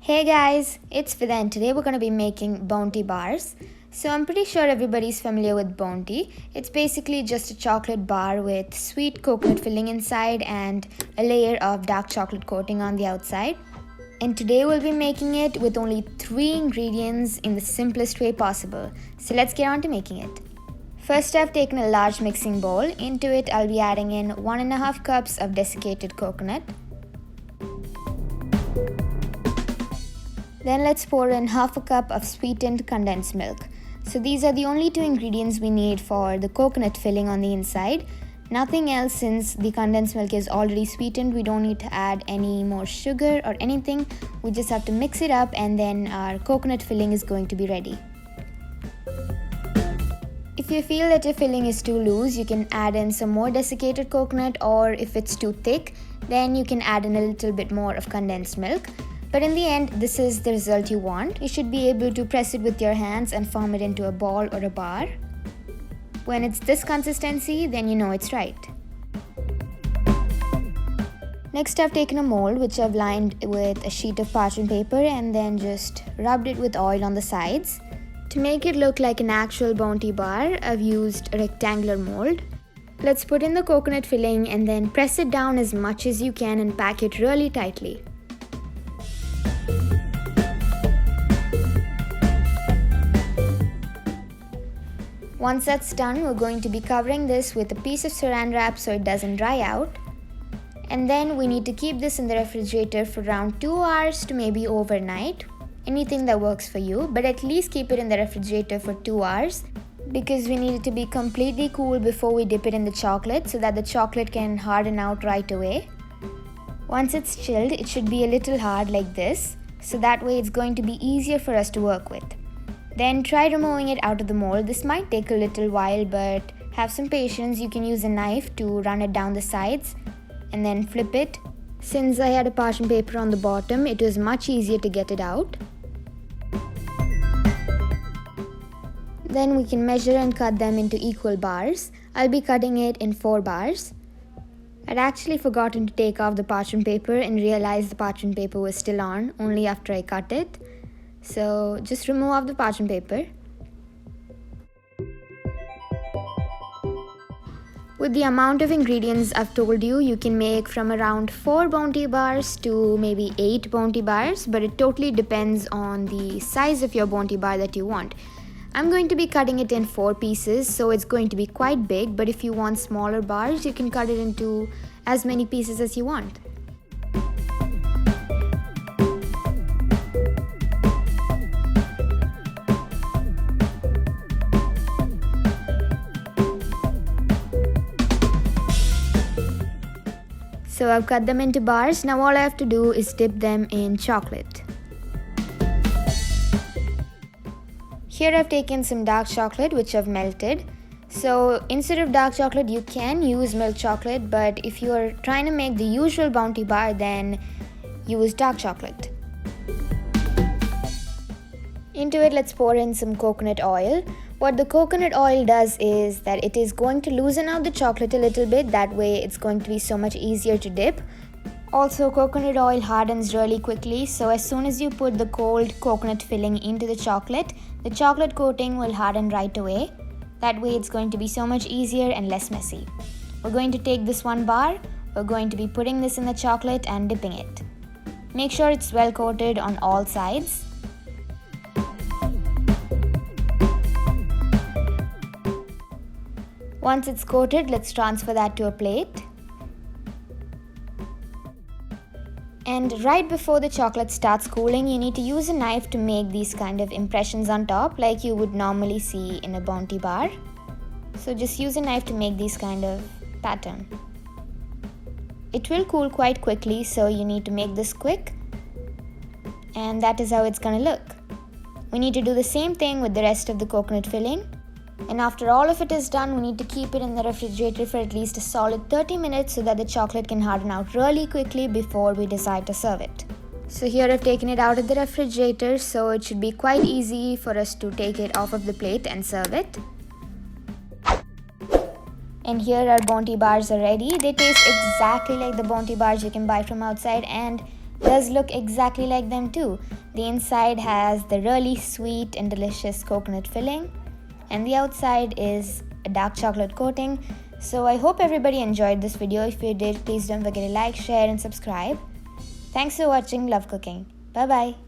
Hey guys, it's Vida and today we're going to be making Bounty bars. So I'm pretty sure everybody's familiar with Bounty. It's basically just a chocolate bar with sweet coconut filling inside and a layer of dark chocolate coating on the outside. And today we'll be making it with only 3 ingredients in the simplest way possible. So let's get on to making it. First, I've taken a large mixing bowl. Into it I'll be adding in 1.5 cups of desiccated coconut. Then let's pour in half a cup of sweetened condensed milk. So these are the only 2 ingredients we need for the coconut filling on the inside. Nothing else, since the condensed milk is already sweetened. We don't need to add any more sugar or anything. We just have to mix it up and then our coconut filling is going to be ready. If you feel that your filling is too loose, you can add in some more desiccated coconut, or if it's too thick, then you can add in a little bit more of condensed milk. But in the end, this is the result you want. You should be able to press it with your hands and form it into a ball or a bar. When it's this consistency, then you know it's right. Next, I've taken a mold which I've lined with a sheet of parchment paper and then just rubbed it with oil on the sides. To make it look like an actual Bounty bar, I've used a rectangular mold. Let's put in the coconut filling and then press it down as much as you can and pack it really tightly. Once that's done, we're going to be covering this with a piece of saran wrap so it doesn't dry out. And then we need to keep this in the refrigerator for around 2 hours to maybe overnight. Anything that works for you, but at least keep it in the refrigerator for 2 hours because we need it to be completely cool before we dip it in the chocolate so that the chocolate can harden out right away. Once it's chilled, it should be a little hard like this, so that way it's going to be easier for us to work with. Then try removing it out of the mold. This might take a little while, but have some patience. You can use a knife to run it down the sides and then flip it. Since I had a parchment paper on the bottom, it was much easier to get it out. Then we can measure and cut them into equal bars. I'll be cutting it in 4 bars. I'd actually forgotten to take off the parchment paper and realized the parchment paper was still on only after I cut it. So just remove off the parchment paper. With the amount of ingredients I've told you, you can make from around 4 Bounty bars to maybe 8 Bounty bars, but it totally depends on the size of your Bounty bar that you want. I'm going to be cutting it in 4 pieces, so it's going to be quite big, but if you want smaller bars, you can cut it into as many pieces as you want. So I've cut them into bars. Now all I have to do is dip them in chocolate. Here I've taken some dark chocolate which I've melted. So instead of dark chocolate, you can use milk chocolate, but if you are trying to make the usual Bounty bar, then use dark chocolate. Into it, let's pour in some coconut oil. What the coconut oil does is that it is going to loosen out the chocolate a little bit. That way it's going to be so much easier to dip. Also, coconut oil hardens really quickly, so as soon as you put the cold coconut filling into the chocolate coating will harden right away. That way it's going to be so much easier and less messy. We're going to take this 1 bar, we're going to be putting this in the chocolate and dipping it. Make sure it's well coated on all sides. Once it's coated, let's transfer that to a plate. And right before the chocolate starts cooling, you need to use a knife to make these kind of impressions on top like you would normally see in a Bounty bar. So just use a knife to make these kind of pattern. It will cool quite quickly, so you need to make this quick. And that is how it's gonna look. We need to do the same thing with the rest of the coconut filling. And after all of it is done, we need to keep it in the refrigerator for at least a solid 30 minutes so that the chocolate can harden out really quickly before we decide to serve it. So here I've taken it out of the refrigerator, so it should be quite easy for us to take it off of the plate and serve it. And here our Bounty bars are ready. They taste exactly like the Bounty bars you can buy from outside and does look exactly like them too. The inside has the really sweet and delicious coconut filling, and the outside is a dark chocolate coating. So I hope everybody enjoyed this video. If you did, please don't forget to like, share and subscribe. Thanks for watching. Love cooking. Bye bye.